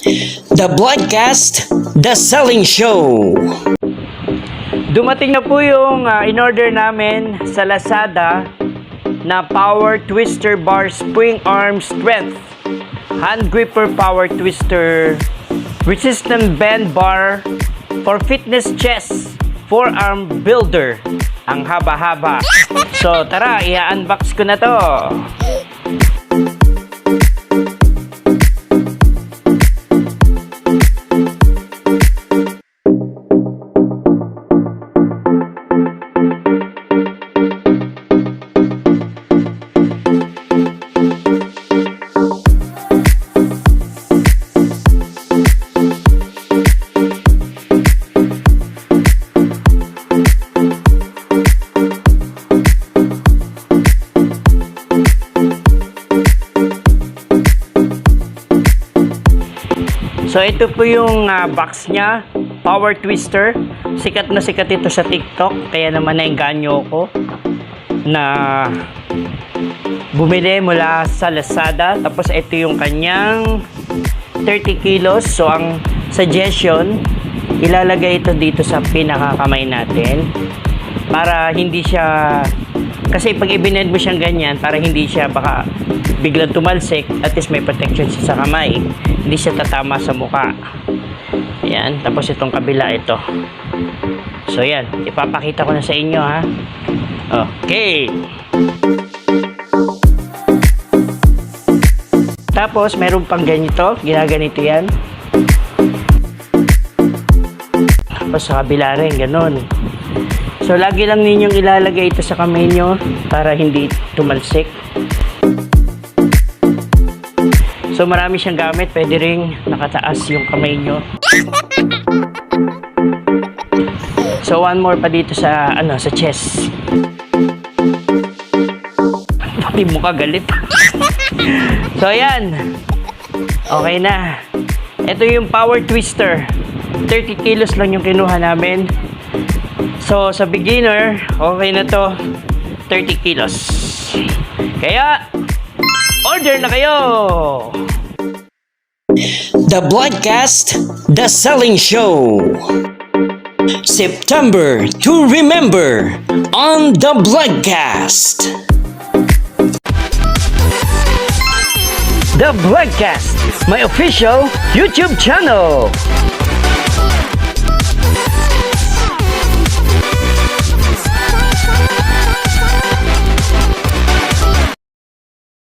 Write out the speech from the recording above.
The Bloodcast, The Selling Show. Dumating na po yung in-order namin sa Lazada na Power Twister Bar Spring Arm Strength Hand Gripper Power Twister Resistant Band Bar for Fitness Chest Forearm Builder. Ang haba-haba. So tara, i-unbox ko na to. So ito po yung box niya, Power Twister. Sikat na sikat ito sa TikTok, kaya naman nainganyo ko na bumili mula sa Lazada. Tapos ito yung kanyang 30 kilos. So ang suggestion, ilalagay ito dito sa pinakakamay natin para hindi siya, kasi pag ibinend mo siyang ganyan, para hindi siya baka biglang tumalsik, at least may protection siya sa kamay, hindi siya tatama sa mukha. Ayan, tapos itong kabila ito. So yan, ipapakita ko na sa inyo ha. Okay. Tapos meron pang ganito, ginaganito yan. Tapos sa kabila rin, ganun. So lagi lang ninyong ilalagay ito sa kamay nyo para hindi tumalsik. So marami siyang gamit, pwede ring nakataas yung kamay nyo. So one more pa dito sa sa chest. Pati mukha galit. So ayan. Okay na. Ito yung Power Twister. 30 kilos lang yung kinuha namin. So sa beginner, okay na to. 30 kilos. Kaya order na kayo! The Bloodcast, The Selling Show. September to remember on The Bloodcast. The Bloodcast, my official YouTube channel.